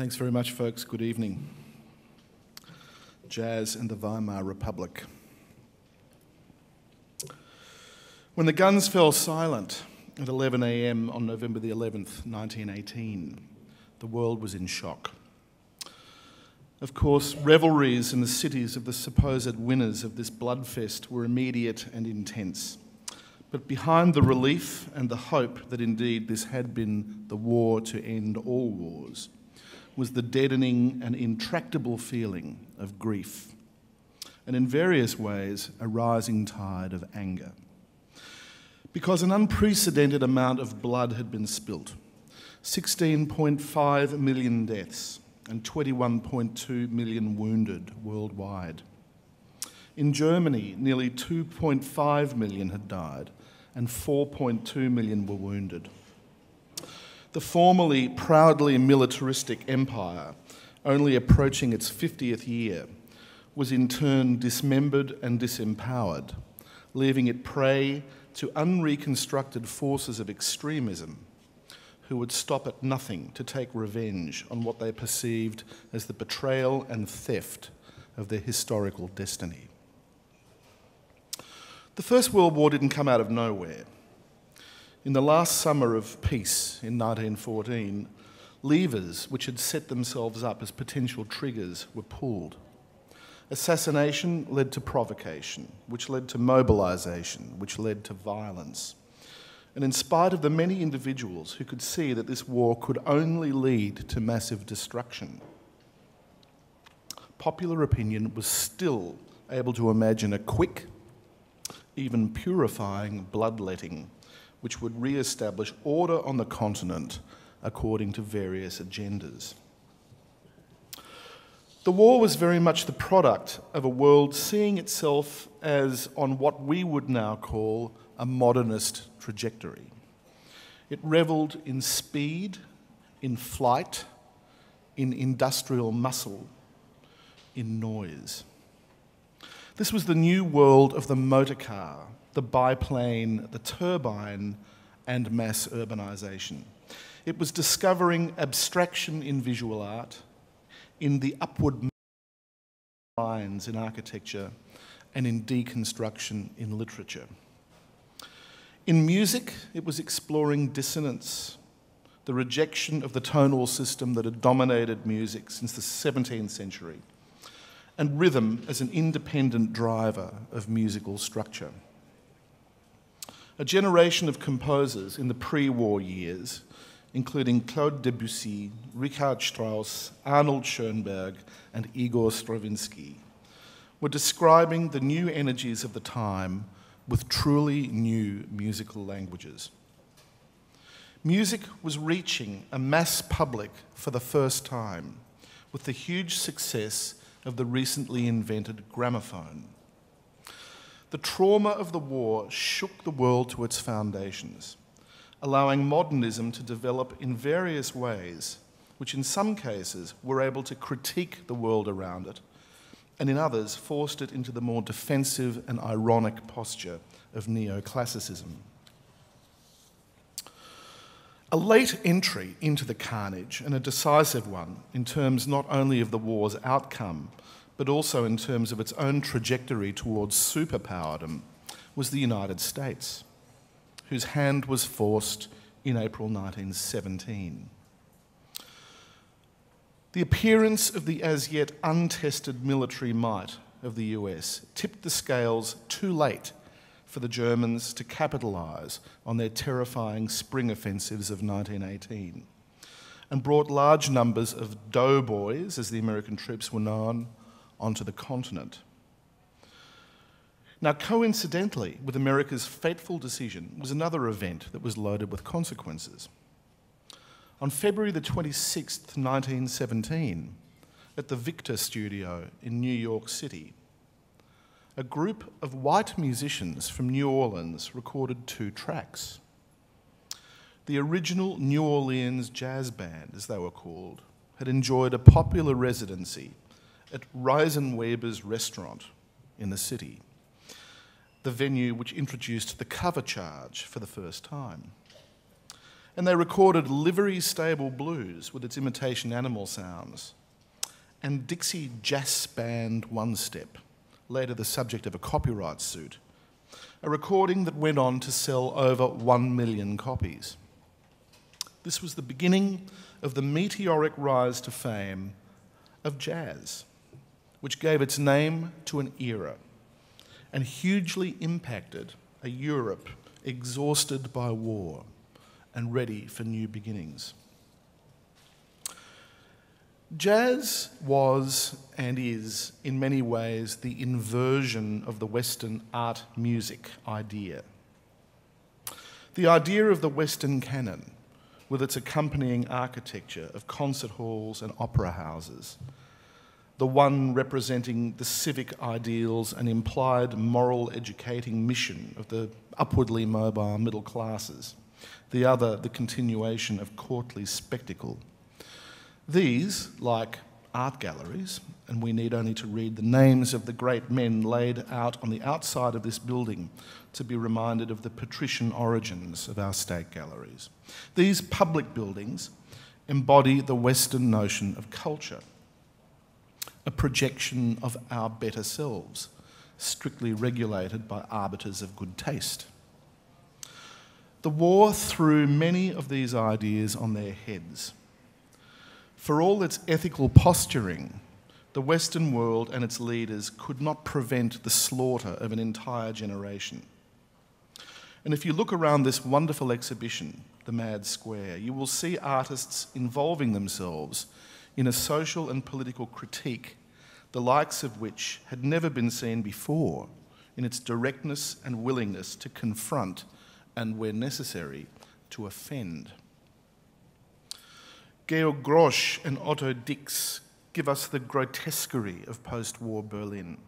Thanks very much, folks. Good evening. Jazz and the Weimar Republic. When the guns fell silent at 11 a.m. on November the 11th, 1918, the world was in shock. Of course, revelries in the cities of the supposed winners of this bloodfest were immediate and intense. But behind the relief and the hope that indeed this had been the war to end all wars was the deadening and intractable feeling of grief, and in various ways a rising tide of anger. Because an unprecedented amount of blood had been spilt, 16.5 million deaths and 21.2 million wounded worldwide. In Germany, nearly 2.5 million had died and 4.2 million were wounded. The formerly proudly militaristic empire, only approaching its 50th year, was in turn dismembered and disempowered, leaving it prey to unreconstructed forces of extremism who would stop at nothing to take revenge on what they perceived as the betrayal and theft of their historical destiny. The First World War didn't come out of nowhere. In the last summer of peace in 1914, levers which had set themselves up as potential triggers were pulled. Assassination led to provocation, which led to mobilisation, which led to violence. And in spite of the many individuals who could see that this war could only lead to massive destruction, popular opinion was still able to imagine a quick, even purifying bloodletting which would re-establish order on the continent according to various agendas. The war was very much the product of a world seeing itself as on what we would now call a modernist trajectory. It revelled in speed, in flight, in industrial muscle, in noise. This was the new world of the motor car, the biplane, the turbine, and mass urbanisation. It was discovering abstraction in visual art, in the upward lines in architecture, and in deconstruction in literature. In music, it was exploring dissonance, the rejection of the tonal system that had dominated music since the 17th century, and rhythm as an independent driver of musical structure. A generation of composers in the pre-war years, including Claude Debussy, Richard Strauss, Arnold Schoenberg, and Igor Stravinsky, were describing the new energies of the time with truly new musical languages. Music was reaching a mass public for the first time with the huge success of the recently invented gramophone. The trauma of the war shook the world to its foundations, allowing modernism to develop in various ways, which in some cases were able to critique the world around it, and in others forced it into the more defensive and ironic posture of neoclassicism. A late entry into the carnage, and a decisive one in terms not only of the war's outcome, but also in terms of its own trajectory towards superpowerdom, was the United States, whose hand was forced in April 1917. The appearance of the as yet untested military might of the US tipped the scales too late for the Germans to capitalise on their terrifying spring offensives of 1918, and brought large numbers of doughboys, as the American troops were known, onto the continent. Now, coincidentally with America's fateful decision was another event that was loaded with consequences. On February the 26th, 1917, at the Victor Studio in New York City, a group of white musicians from New Orleans recorded 2 tracks. The original New Orleans Jazz Band, as they were called, had enjoyed a popular residency at Reisenweber's restaurant in the city, the venue which introduced the cover charge for the first time. And they recorded livery stable blues with its imitation animal sounds, and Dixie Jazz Band One Step, later the subject of a copyright suit, a recording that went on to sell over 1 million copies. This was the beginning of the meteoric rise to fame of jazz, which gave its name to an era and hugely impacted a Europe exhausted by war and ready for new beginnings. Jazz was and is, in many ways, the inversion of the Western art music idea. The idea of the Western canon, with its accompanying architecture of concert halls and opera houses, the one representing the civic ideals and implied moral educating mission of the upwardly mobile middle classes, the other the continuation of courtly spectacle. These, like art galleries, and we need only to read the names of the great men laid out on the outside of this building to be reminded of the patrician origins of our state galleries. These public buildings embody the Western notion of culture, a projection of our better selves, strictly regulated by arbiters of good taste. The war threw many of these ideas on their heads. For all its ethical posturing, the Western world and its leaders could not prevent the slaughter of an entire generation. And if you look around this wonderful exhibition, the Mad Square, you will see artists involving themselves in a social and political critique, the likes of which had never been seen before, in its directness and willingness to confront and, where necessary, to offend. Georg Grosch and Otto Dix give us the grotesquerie of post-war Berlin,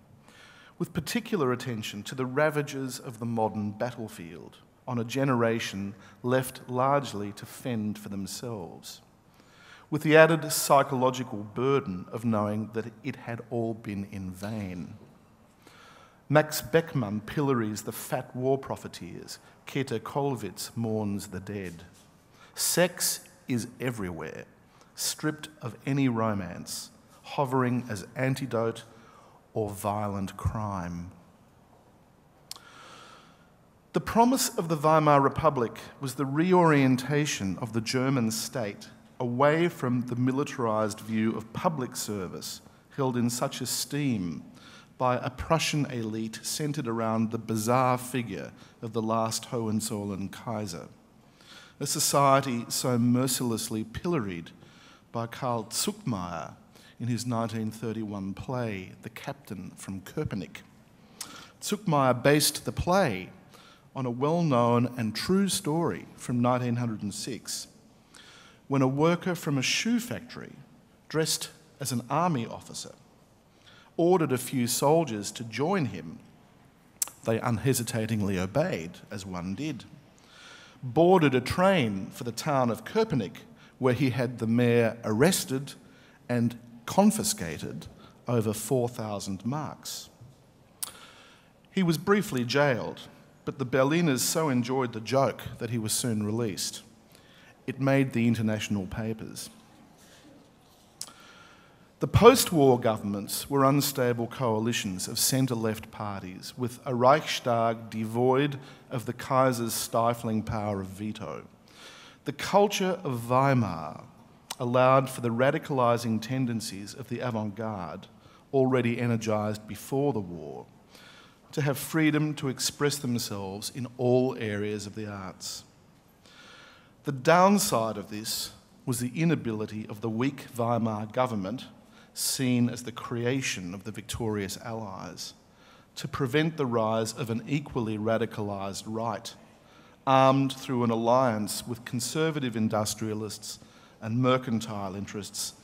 with particular attention to the ravages of the modern battlefield on a generation left largely to fend for themselves, with the added psychological burden of knowing that it had all been in vain. Max Beckmann pillories the fat war profiteers. Käthe Kollwitz mourns the dead. Sex is everywhere, stripped of any romance, hovering as antidote or violent crime. The promise of the Weimar Republic was the reorientation of the German state away from the militarised view of public service held in such esteem by a Prussian elite centred around the bizarre figure of the last Hohenzollern Kaiser, a society so mercilessly pilloried by Karl Zuckmayer in his 1931 play, The Captain from Köpenick. Zuckmayer based the play on a well-known and true story from 1906, when a worker from a shoe factory, dressed as an army officer, ordered a few soldiers to join him. They unhesitatingly obeyed, as one did, boarded a train for the town of Köpenick, where he had the mayor arrested and confiscated over 4,000 marks. He was briefly jailed, but the Berliners so enjoyed the joke that he was soon released. It made the international papers. The post-war governments were unstable coalitions of centre-left parties with a Reichstag devoid of the Kaiser's stifling power of veto. The culture of Weimar allowed for the radicalising tendencies of the avant-garde, already energised before the war, to have freedom to express themselves in all areas of the arts. The downside of this was the inability of the weak Weimar government, seen as the creation of the victorious Allies, to prevent the rise of an equally radicalised right, armed through an alliance with conservative industrialists and mercantile interests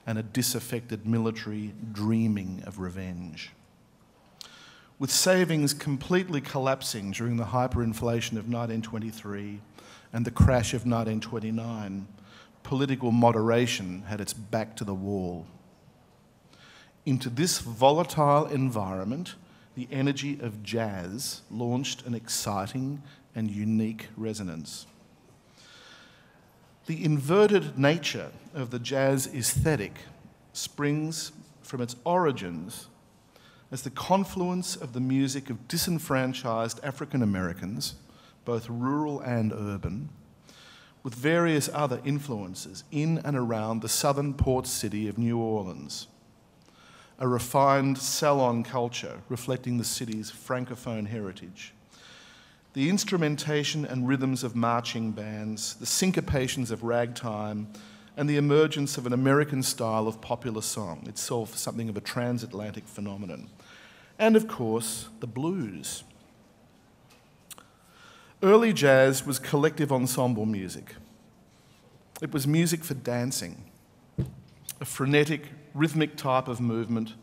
and a disaffected military dreaming of revenge. With savings completely collapsing during the hyperinflation of 1923 and the crash of 1929, political moderation had its back to the wall. Into this volatile environment, the energy of jazz launched an exciting and unique resonance. The inverted nature of the jazz aesthetic springs from its origins as the confluence of the music of disenfranchised African Americans, both rural and urban, with various other influences in and around the southern port city of New Orleans, a refined salon culture reflecting the city's francophone heritage. The instrumentation and rhythms of marching bands, the syncopations of ragtime, and the emergence of an American style of popular song, itself something of a transatlantic phenomenon. And of course, the blues. Early jazz was collective ensemble music. It was music for dancing, a frenetic, rhythmic type of movement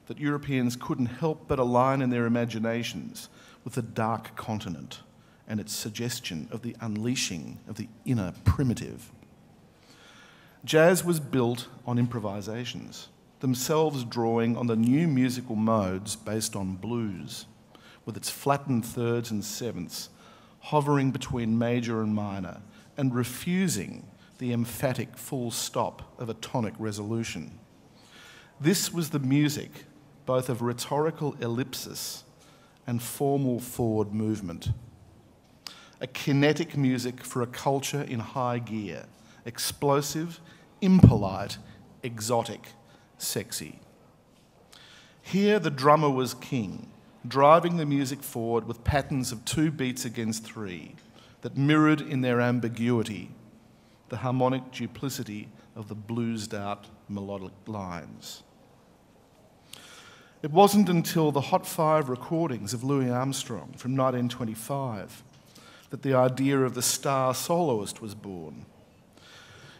that Europeans couldn't help but align in their imaginations with the dark continent and its suggestion of the unleashing of the inner primitive. Jazz was built on improvisations, themselves drawing on the new musical modes based on blues, with its flattened thirds and sevenths, hovering between major and minor, and refusing the emphatic full stop of a tonic resolution. This was the music both of rhetorical ellipsis and formal forward movement. A kinetic music for a culture in high gear, explosive, impolite, exotic, sexy. Here the drummer was king, driving the music forward with patterns of 2 beats against 3 that mirrored in their ambiguity the harmonic duplicity of the bluesed-out melodic lines. It wasn't until the Hot 5 recordings of Louis Armstrong from 1925 that the idea of the star soloist was born.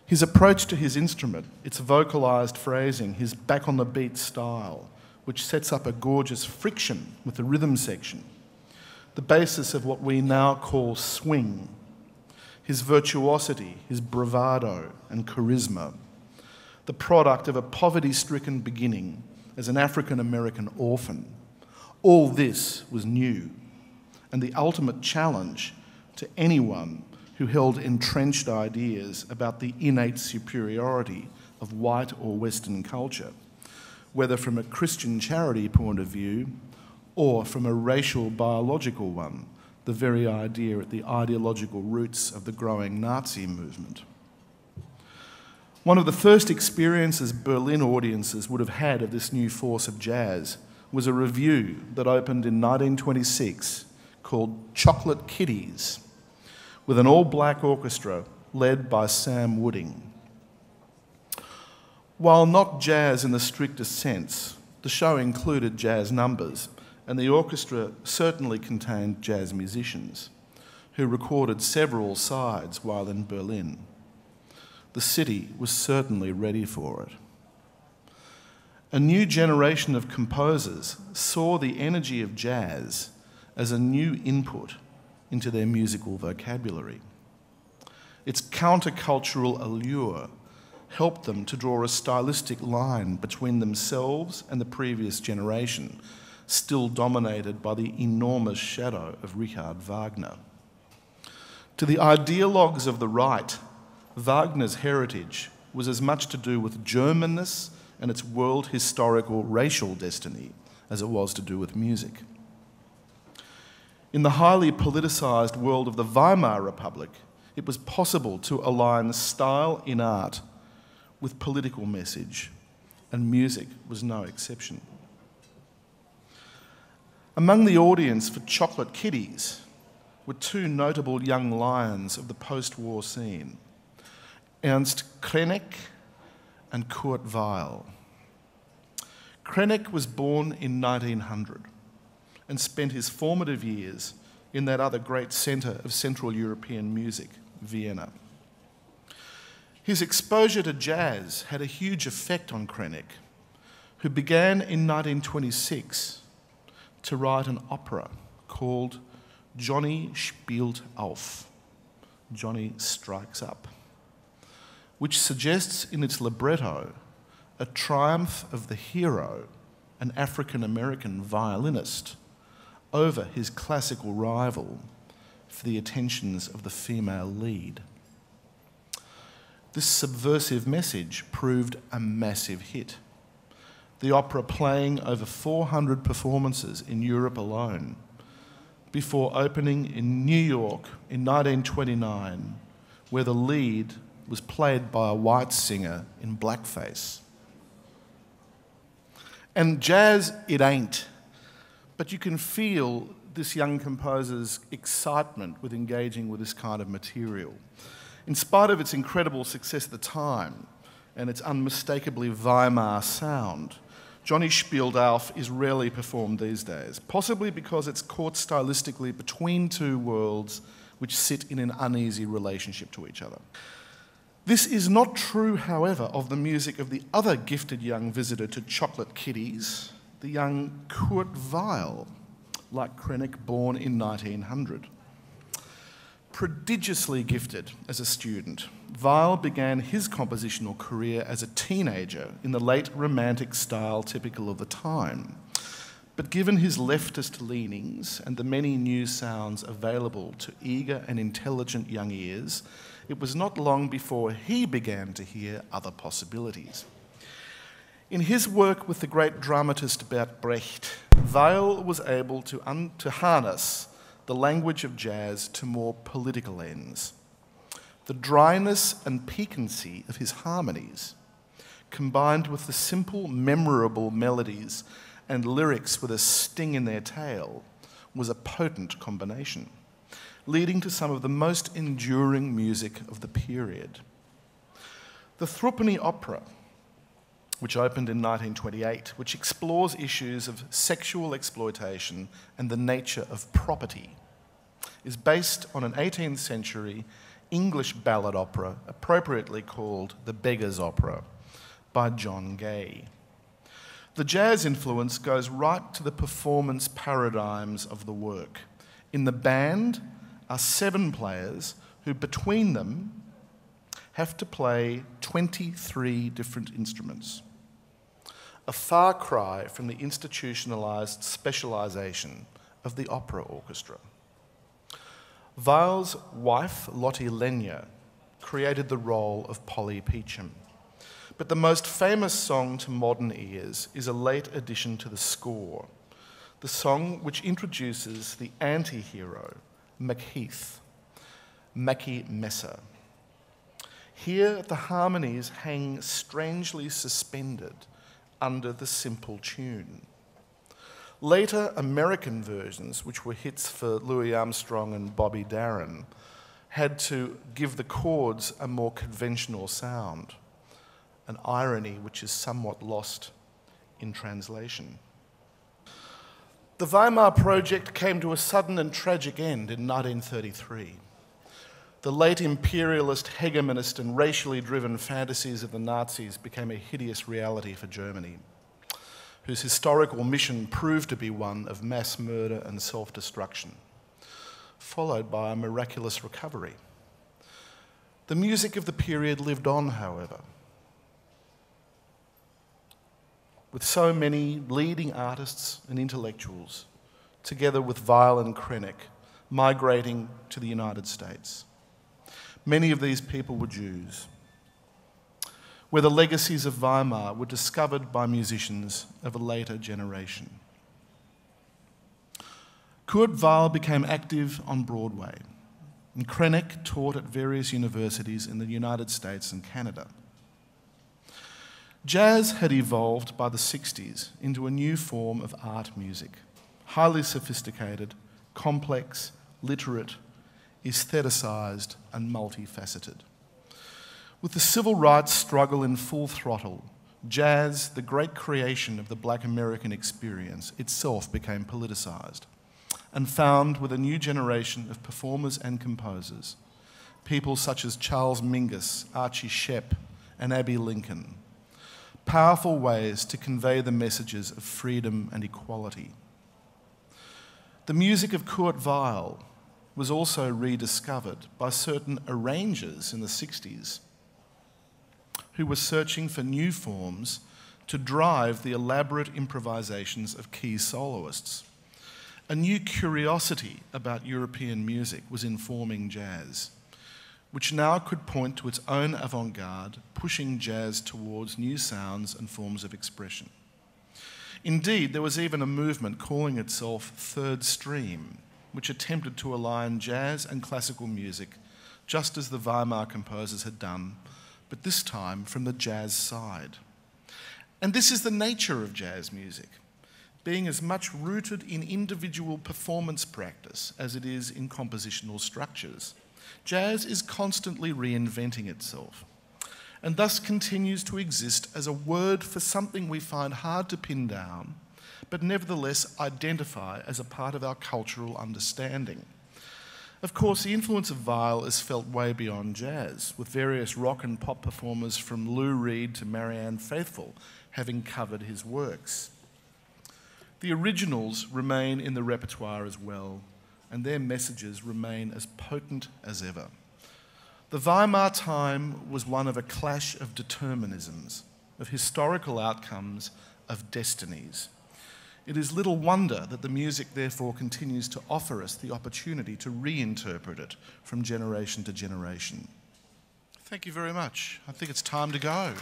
His approach to his instrument, its vocalised phrasing, his back-on-the-beat style, which sets up a gorgeous friction with the rhythm section, the basis of what we now call swing, his virtuosity, his bravado and charisma, the product of a poverty-stricken beginning as an African-American orphan. All this was new, and the ultimate challenge to anyone who held entrenched ideas about the innate superiority of white or Western culture, whether from a Christian charity point of view or from a racial biological one, the very idea at the ideological roots of the growing Nazi movement. One of the first experiences Berlin audiences would have had of this new force of jazz was a revue that opened in 1926 called Chocolate Kitties, with an all-black orchestra led by Sam Wooding. While not jazz in the strictest sense, the show included jazz numbers, and the orchestra certainly contained jazz musicians, who recorded several sides while in Berlin. The city was certainly ready for it. A new generation of composers saw the energy of jazz as a new input into their musical vocabulary. Its countercultural allure helped them to draw a stylistic line between themselves and the previous generation, still dominated by the enormous shadow of Richard Wagner. To the ideologues of the right, Wagner's heritage was as much to do with Germanness and its world historical racial destiny as it was to do with music. In the highly politicised world of the Weimar Republic, it was possible to align style in art with political message, and music was no exception. Among the audience for Chocolate Kitties were 2 notable young lions of the post-war scene, Ernst Krenek and Kurt Weill. Krenek was born in 1900 and spent his formative years in that other great centre of Central European music, Vienna. His exposure to jazz had a huge effect on Krenek, who began in 1926 to write an opera called Johnny spielt auf, Johnny Strikes Up, which suggests in its libretto a triumph of the hero, an African-American violinist, over his classical rival for the attentions of the female lead. This subversive message proved a massive hit. The opera playing over 400 performances in Europe alone, before opening in New York in 1929, where the lead was played by a white singer in blackface. And jazz, it ain't, but you can feel this young composer's excitement with engaging with this kind of material. In spite of its incredible success at the time and its unmistakably Weimar sound, Johnny Spieldalf is rarely performed these days, possibly because it's caught stylistically between two worlds which sit in an uneasy relationship to each other. This is not true, however, of the music of the other gifted young visitor to Chocolate Kitties, the young Kurt Weill, like Krennic, born in 1900. Prodigiously gifted as a student, Weill began his compositional career as a teenager in the late Romantic style typical of the time. But given his leftist leanings and the many new sounds available to eager and intelligent young ears, it was not long before he began to hear other possibilities. In his work with the great dramatist Bert Brecht, Weill was able to harness the language of jazz to more political ends. The dryness and piquancy of his harmonies, combined with the simple, memorable melodies and lyrics with a sting in their tail, was a potent combination, leading to some of the most enduring music of the period. The Threepenny Opera, which opened in 1928, which explores issues of sexual exploitation and the nature of property, is based on an 18th century English ballad opera, appropriately called The Beggar's Opera, by John Gay. The jazz influence goes right to the performance paradigms of the work. In the band are 7 players who, between them, have to play 23 different instruments. A far cry from the institutionalised specialisation of the opera orchestra. Weill's wife, Lotte Lenya, created the role of Polly Peachum. But the most famous song to modern ears is a late addition to the score, the song which introduces the anti-hero, Macheath, Mackie Messer. Here the harmonies hang strangely suspended under the simple tune. Later American versions, which were hits for Louis Armstrong and Bobby Darin, had to give the chords a more conventional sound, an irony which is somewhat lost in translation. The Weimar project came to a sudden and tragic end in 1933. The late imperialist, hegemonist and racially driven fantasies of the Nazis became a hideous reality for Germany, whose historical mission proved to be one of mass murder and self-destruction, followed by a miraculous recovery. The music of the period lived on, however, with so many leading artists and intellectuals, together with Weill and Krennic, migrating to the United States. Many of these people were Jews, where the legacies of Weimar were discovered by musicians of a later generation. Kurt Weill became active on Broadway, and Krennic taught at various universities in the United States and Canada. Jazz had evolved by the 60s into a new form of art music, highly sophisticated, complex, literate, aestheticised and multifaceted. With the civil rights struggle in full throttle, jazz, the great creation of the Black American experience, itself became politicised and found with a new generation of performers and composers, people such as Charles Mingus, Archie Shepp and Abbey Lincoln, powerful ways to convey the messages of freedom and equality. The music of Kurt Weill was also rediscovered by certain arrangers in the 60s who were searching for new forms to drive the elaborate improvisations of key soloists. A new curiosity about European music was informing jazz. which now could point to its own avant-garde, pushing jazz towards new sounds and forms of expression. Indeed, there was even a movement calling itself Third Stream, which attempted to align jazz and classical music, just as the Weimar composers had done, but this time from the jazz side. And this is the nature of jazz music, being as much rooted in individual performance practice as it is in compositional structures. Jazz is constantly reinventing itself, and thus continues to exist as a word for something we find hard to pin down, but nevertheless identify as a part of our cultural understanding. Of course, the influence of Weill is felt way beyond jazz, with various rock and pop performers from Lou Reed to Marianne Faithfull having covered his works. The originals remain in the repertoire as well, and their messages remain as potent as ever. The Weimar time was one of a clash of determinisms, of historical outcomes, of destinies. It is little wonder that the music therefore continues to offer us the opportunity to reinterpret it from generation to generation. Thank you very much. I think it's time to go.